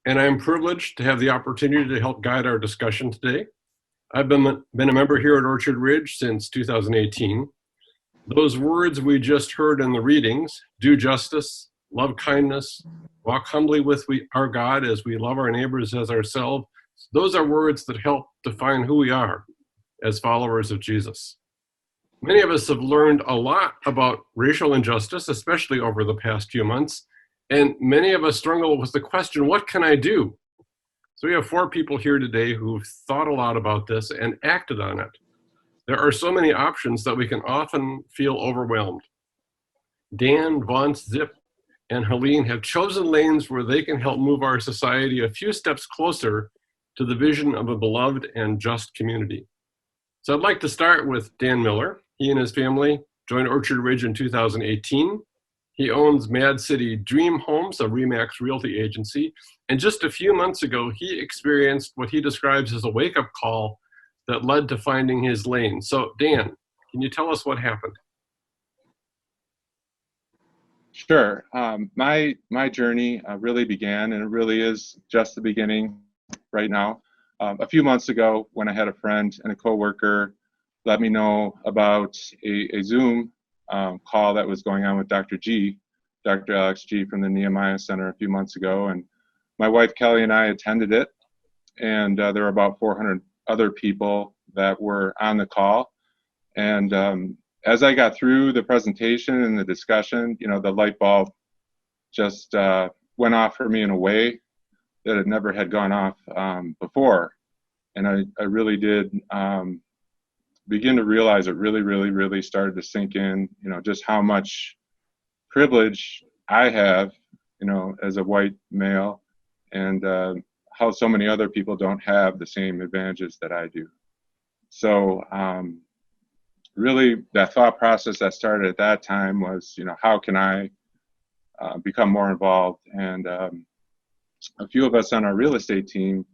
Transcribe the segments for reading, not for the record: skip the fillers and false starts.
and I am privileged to have the opportunity to help guide our discussion today. I've been a member here at Orchard Ridge since 2018. Those words we just heard in the readings, do justice, love kindness, walk humbly with our God as we love our neighbors as ourselves, those are words that help define who we are as followers of Jesus. Many of us have learned a lot about racial injustice, especially over the past few months, and many of us struggle with the question, what can I do? So we have 4 people here today who've thought a lot about this and acted on it. There are so many options that we can often feel overwhelmed. Dan, Vance, Zip, and Helene have chosen lanes where they can help move our society a few steps closer to the vision of a beloved and just community. So I'd like to start with Dan Miller. He and his family joined Orchard Ridge in 2018. He owns Mad City Dream Homes, a RE/MAX realty agency. And just a few months ago, he experienced what he describes as a wake-up call that led to finding his lane. So Dan, can you tell us what happened? Sure. My journey really began, and it really is just the beginning right now. A few months ago, when I had a friend and a coworker let me know about a Zoom call that was going on with Dr. Alex G from the Nehemiah Center a few months ago, and my wife Kelly and I attended it, and there were about 400 other people that were on the call, and as I got through the presentation and the discussion, the light bulb just went off for me in a way that it never had gone off before. And I really did begin to realize it really started to sink in, just how much privilege I have, as a white male, and how so many other people don't have the same advantages that I do. So really that thought process that started at that time was, how can I become more involved? And a few of us on our real estate team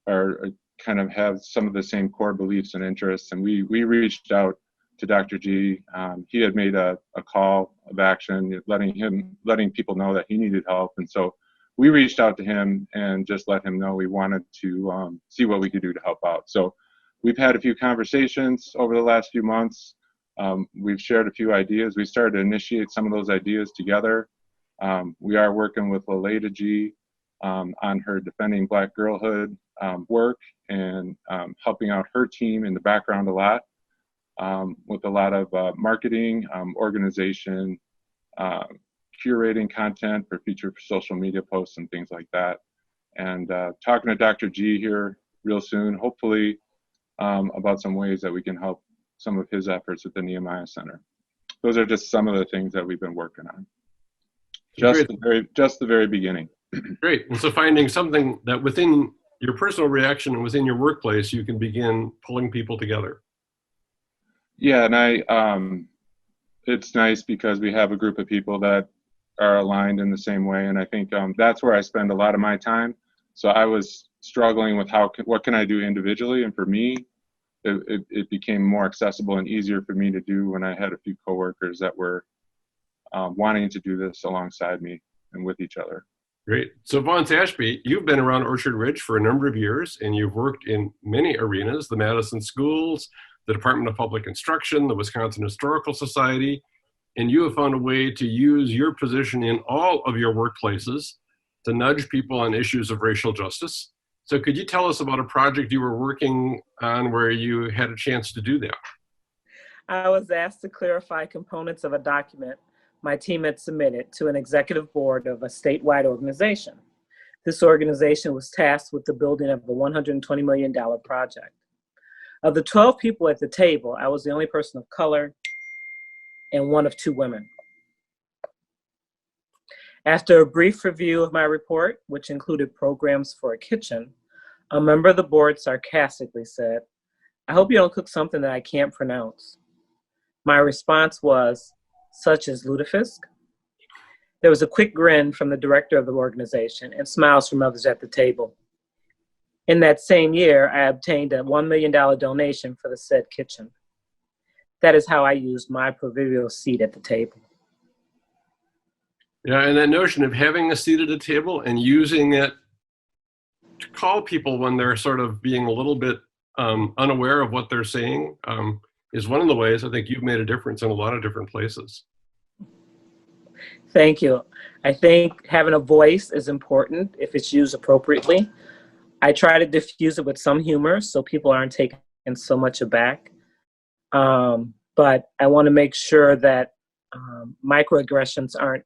are kind of have some of the same core beliefs and interests, and we reached out to Dr. G. He had made a call of action, letting people know that he needed help, and so we reached out to him and just let him know we wanted to see what we could do to help out. So we've had a few conversations over the last few months. We've shared a few ideas. We started to initiate some of those ideas together. We are working with Laleda G on her Defending Black Girlhood work, and helping out her team in the background a lot with a lot of marketing, organization, curating content for future social media posts and things like that. And talking to Dr. G here real soon, hopefully, about some ways that we can help some of his efforts at the Nehemiah Center. Those are just some of the things that we've been working on. Just the very beginning. Great. And so finding something that within your personal reaction and within your workplace, you can begin pulling people together. Yeah, and it's nice because we have a group of people that are aligned in the same way, and I think that's where I spend a lot of my time. So I was struggling with what can I do individually, and for me, it became more accessible and easier for me to do when I had a few coworkers that were wanting to do this alongside me and with each other. Great. So Vance Ashby, you've been around Orchard Ridge for a number of years, and you've worked in many arenas, the Madison Schools, the Department of Public Instruction, the Wisconsin Historical Society, and you have found a way to use your position in all of your workplaces to nudge people on issues of racial justice. So could you tell us about a project you were working on where you had a chance to do that? I was asked to clarify components of a document my team had submitted to an executive board of a statewide organization. This organization was tasked with the building of a $120 million project. Of the 12 people at the table, I was the only person of color and one of 2 women. After a brief review of my report, which included programs for a kitchen, a member of the board sarcastically said, "I hope you don't cook something that I can't pronounce." My response was, "Such as lutefisk?" There was a quick grin from the director of the organization and smiles from others at the table. In that same year, I obtained a $1 million donation for the said kitchen. That is how I used my proverbial seat at the table. Yeah, and that notion of having a seat at a table and using it to call people when they're sort of being a little bit unaware of what they're saying is one of the ways I think you've made a difference in a lot of different places. Thank you. I think having a voice is important if it's used appropriately. I try to diffuse it with some humor so people aren't taken so much aback. But I want to make sure that microaggressions aren't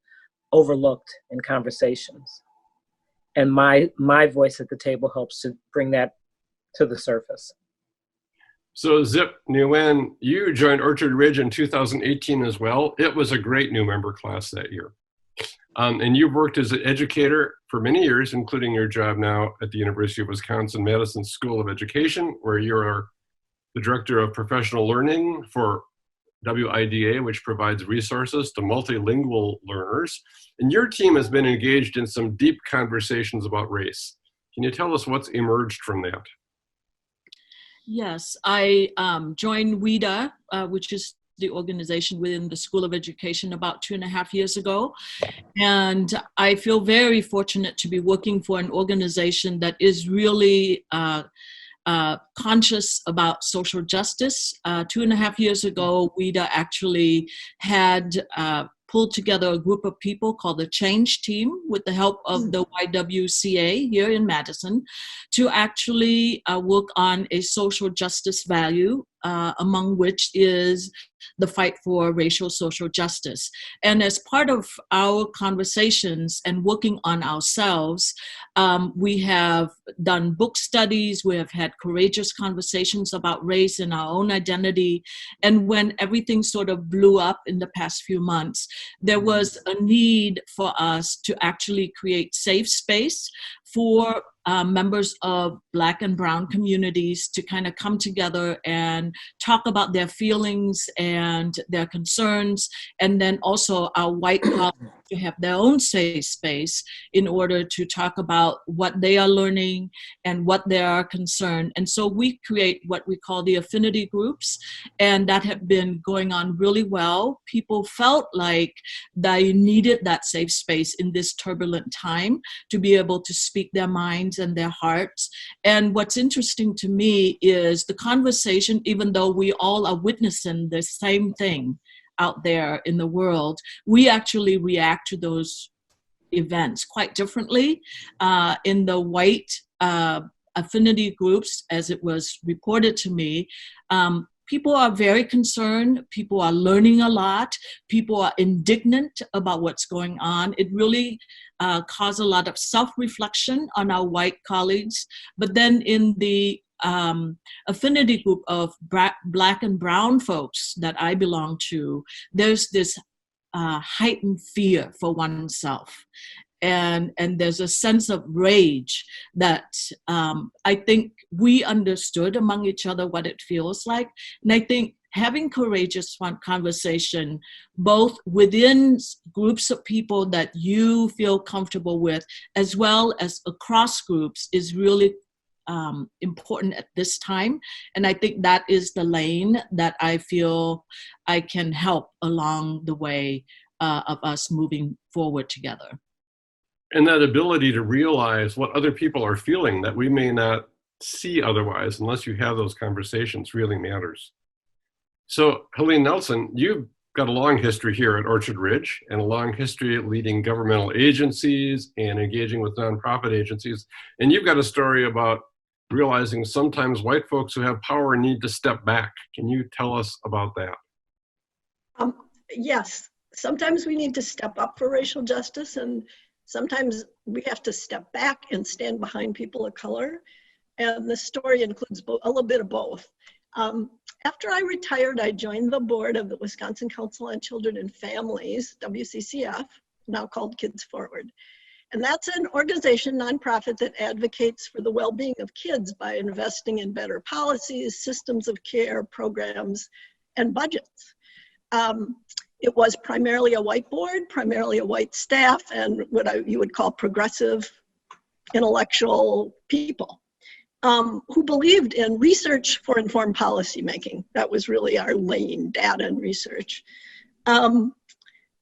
overlooked in conversations. And my voice at the table helps to bring that to the surface. So Zip Nguyen, you joined Orchard Ridge in 2018 as well. It was a great new member class that year. And you've worked as an educator for many years, including your job now at the University of Wisconsin-Madison School of Education, where you are the Director of Professional Learning for WIDA, which provides resources to multilingual learners. And your team has been engaged in some deep conversations about race. Can you tell us what's emerged from that? Yes, I joined WIDA, which is the organization within the School of Education, about 2.5 years ago. And I feel very fortunate to be working for an organization that is really conscious about social justice. 2.5 years ago, WIDA actually had pulled together a group of people called the Change Team with the help of the YWCA here in Madison to actually work on a social justice value, among which is the fight for racial social justice. And as part of our conversations and working on ourselves, we have done book studies, we have had courageous conversations about race and our own identity. And when everything sort of blew up in the past few months, there was a need for us to actually create safe space for members of Black and Brown communities to kind of come together and talk about their feelings and their concerns, and then also our white colleagues to have their own safe space in order to talk about what they are learning and what they are concerned. And so we create what we call the affinity groups, and that have been going on really well. People felt like they needed that safe space in this turbulent time to be able to speak their minds and their hearts. And what's interesting to me is the conversation, even though we all are witnessing the same thing out there in the world, we actually react to those events quite differently. In the white affinity groups, as it was reported to me, people are very concerned, people are learning a lot, people are indignant about what's going on. It really caused a lot of self-reflection on our white colleagues. But then in the affinity group of Black and Brown folks that I belong to, there's this heightened fear for oneself. And there's a sense of rage that I think we understood among each other what it feels like. And I think having courageous conversation, both within groups of people that you feel comfortable with, as well as across groups, is really important at this time. And I think that is the lane that I feel I can help along the way of us moving forward together. And that ability to realize what other people are feeling that we may not see otherwise unless you have those conversations really matters. So Helene Nelson, you've got a long history here at Orchard Ridge and a long history at leading governmental agencies and engaging with nonprofit agencies. And you've got a story about realizing sometimes white folks who have power need to step back. Can you tell us about that? Yes, sometimes we need to step up for racial justice, and sometimes we have to step back and stand behind people of color. And the story includes a little bit of both. After I retired, I joined the board of the Wisconsin Council on Children and Families, WCCF, now called Kids Forward. And that's an organization, nonprofit, that advocates for the well-being of kids by investing in better policies, systems of care, programs, and budgets. It was primarily a white board, primarily a white staff, and what you would call progressive intellectual people who believed in research for informed policymaking. That was really our lane, data and research.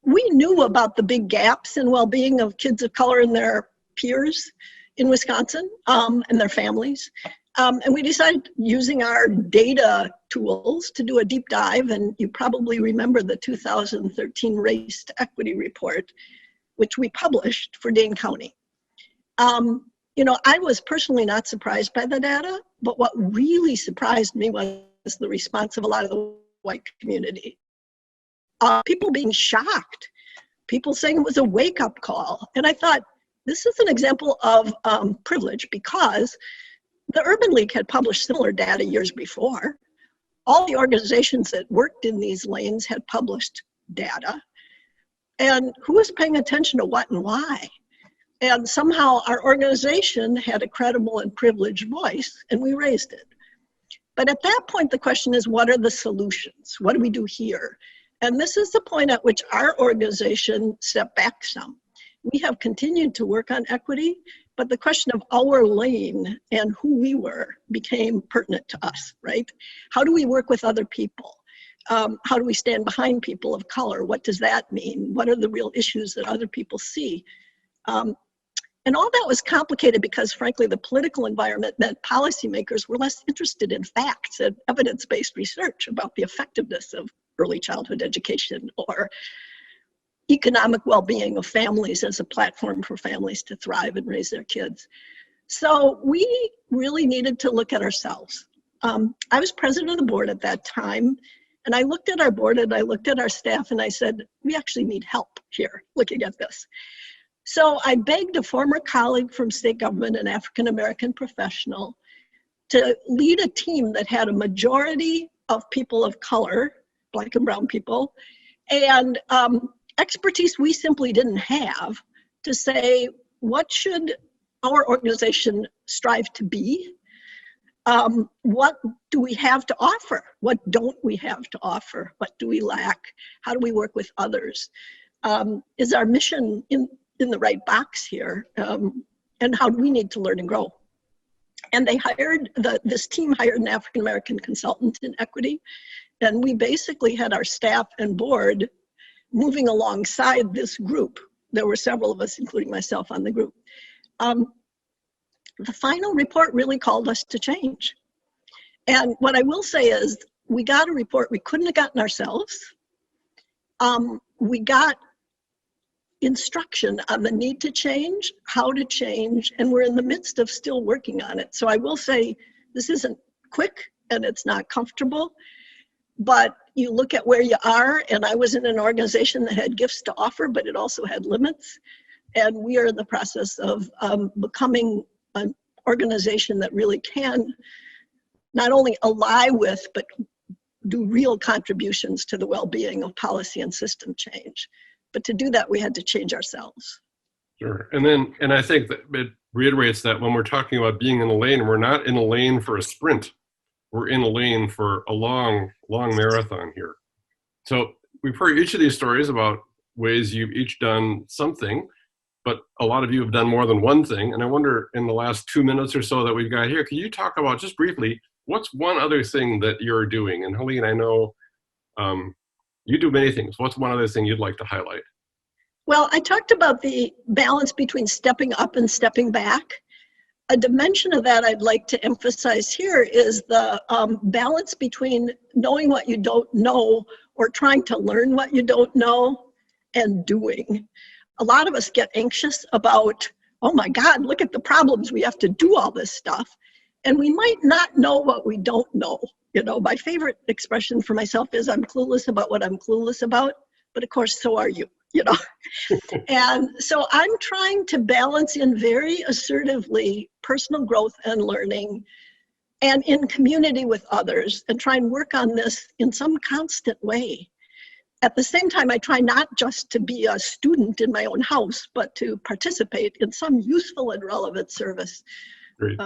We knew about the big gaps in well-being of kids of color and their peers, in Wisconsin and their families. And we decided, using our data tools, to do a deep dive. And you probably remember the 2013 Race to Equity report, which we published for Dane County. You know, I was personally not surprised by the data, but what really surprised me was the response of a lot of the white community. People being shocked, people saying it was a wake-up call. And I thought, this is an example of privilege, because the Urban League had published similar data years before. All the organizations that worked in these lanes had published data. And who was paying attention to what and why? And somehow our organization had a credible and privileged voice, and we raised it. But at that point, the question is, what are the solutions? What do we do here? And this is the point at which our organization stepped back some. We have continued to work on equity, but the question of our lane and who we were became pertinent to us, right? How do we work with other people? How do we stand behind people of color? What does that mean? What are the real issues that other people see? And all that was complicated because, frankly, the political environment meant policymakers were less interested in facts and evidence-based research about the effectiveness of early childhood education or economic well-being of families as a platform for families to thrive and raise their kids. So we really needed to look at ourselves. I was president of the board at that time, and I looked at our board and I looked at our staff and I said, we actually need help here looking at this. So I begged a former colleague from state government, an African-American professional, to lead a team that had a majority of people of color, Black and brown people, and expertise we simply didn't have, to say, what should our organization strive to be? What do we have to offer? What don't we have to offer? What do we lack? How do we work with others? Is our mission in the right box here? And how do we need to learn and grow? And they hired, this team hired an African-American consultant in equity. And we basically had our staff and board moving alongside this group. There were several of us, including myself, on the group. The final report really called us to change. And what I will say is, we got a report we couldn't have gotten ourselves. We got instruction on the need to change, how to change, and we're in the midst of still working on it. So I will say, this isn't quick and it's not comfortable, but you look at where you are, and I was in an organization that had gifts to offer, but it also had limits. And we are in the process of becoming an organization that really can not only ally with, but do real contributions to the well-being of policy and system change. But to do that, we had to change ourselves. Sure. And I think that it reiterates that when we're talking about being in a lane, we're not in a lane for a sprint. We're in a lane for a long, long marathon here. So we've heard each of these stories about ways you've each done something, but a lot of you have done more than one thing. And I wonder, in the last 2 minutes or so that we've got here, can you talk about, just briefly, what's one other thing that you're doing? And Helene, I know you do many things. What's one other thing you'd like to highlight? Well, I talked about the balance between stepping up and stepping back. A dimension of that I'd like to emphasize here is the balance between knowing what you don't know or trying to learn what you don't know and doing. A lot of us get anxious about, oh my God, look at the problems. We have to do all this stuff. And we might not know what we don't know. You know, my favorite expression for myself is, I'm clueless about what I'm clueless about, but of course, so are you, you know. And so I'm trying to balance in very assertively personal growth and learning and in community with others, and try and work on this in some constant way. At the same time, I try not just to be a student in my own house, but to participate in some useful and relevant service. Great.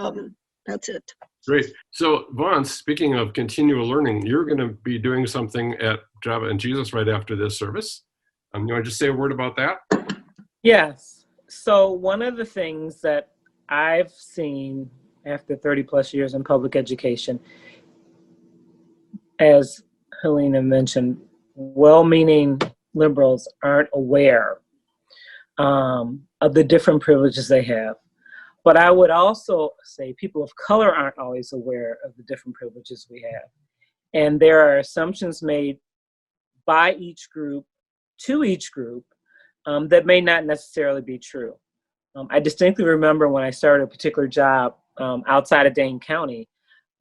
That's it. Great. So Vaughn, speaking of continual learning, you're going to be doing something at Java and Jesus right after this service. You want to just say a word about that? Yes. So one of the things that I've seen after 30 plus years in public education, as Helena mentioned, well-meaning liberals aren't aware of the different privileges they have. But I would also say people of color aren't always aware of the different privileges we have. And there are assumptions made by each group to each group that may not necessarily be true. I distinctly remember when I started a particular job outside of Dane County,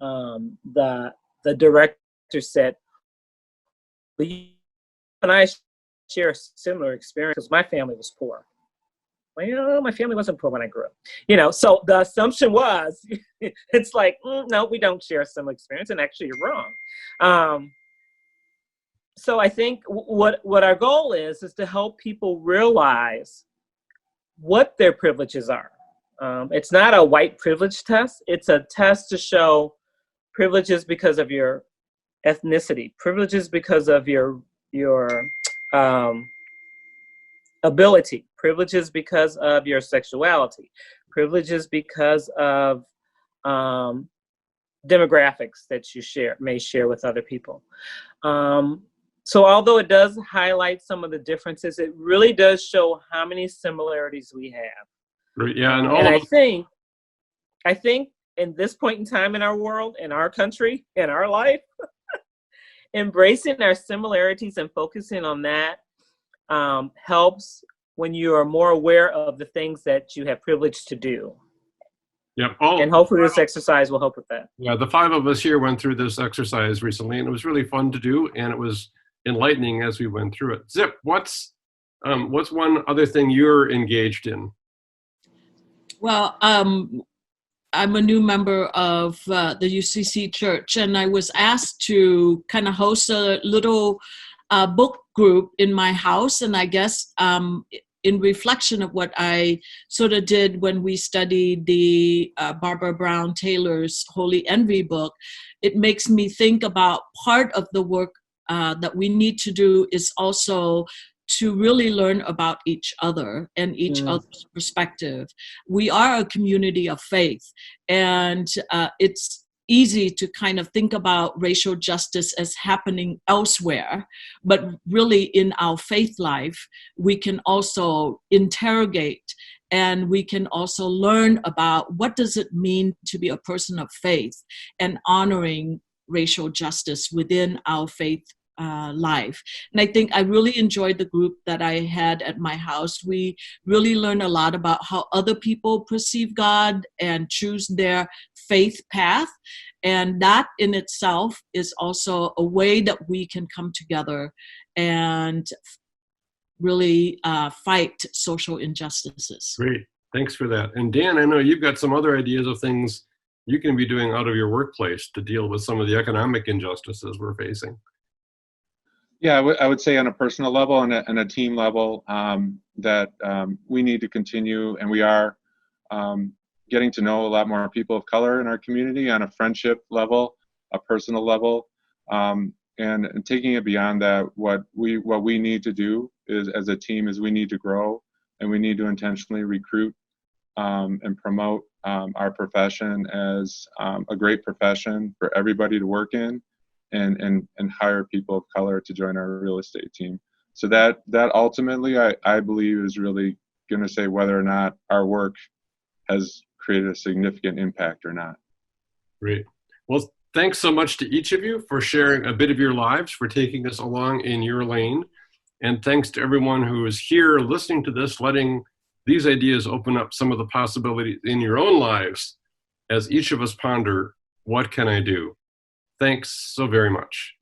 the director said, well, you and I share a similar experience because my family was poor. Well, you know, my family wasn't poor when I grew up. So the assumption was, it's like, no, we don't share a similar experience, and actually you're wrong. So I think what our goal is to help people realize what their privileges are. It's not a white privilege test. It's a test to show privileges because of your ethnicity, privileges because of your ability, privileges because of your sexuality, privileges because of demographics that you may share with other people. So although it does highlight some of the differences, it really does show how many similarities we have. Right, yeah, and I think in this point in time in our world, in our country, in our life, embracing our similarities and focusing on that helps when you are more aware of the things that you have privilege to do. Yep. And hopefully this exercise will help with that. Yeah, the 5 of us here went through this exercise recently, and it was really fun to do, and it was enlightening as we went through it. Zip, what's one other thing you're engaged in? Well, I'm a new member of the UCC Church, and I was asked to kind of host a little book group in my house. And I guess in reflection of what I sort of did when we studied the Barbara Brown Taylor's Holy Envy book, it makes me think about part of the work that we need to do is also to really learn about each other and each other's perspective. We are a community of faith, and it's easy to kind of think about racial justice as happening elsewhere, but really in our faith life, we can also interrogate and we can also learn about what does it mean to be a person of faith and honoring racial justice within our faith life. And I think I really enjoyed the group that I had at my house. We really learned a lot about how other people perceive God and choose their faith path. And that in itself is also a way that we can come together and really fight social injustices. Great, thanks for that. And Dan, I know you've got some other ideas of things you can be doing out of your workplace to deal with some of the economic injustices we're facing. Yeah, I would say on a personal level and a team level that we need to continue, and we are getting to know a lot more people of color in our community on a friendship level, a personal level, and taking it beyond that. What we need to do is, as a team, is we need to grow, and we need to intentionally recruit and promote our profession as a great profession for everybody to work in. And hire people of color to join our real estate team. So that ultimately, I believe, is really going to say whether or not our work has created a significant impact or not. Great. Well, thanks so much to each of you for sharing a bit of your lives, for taking us along in your lane. And thanks to everyone who is here listening to this, letting these ideas open up some of the possibilities in your own lives as each of us ponder, what can I do? Thanks so very much.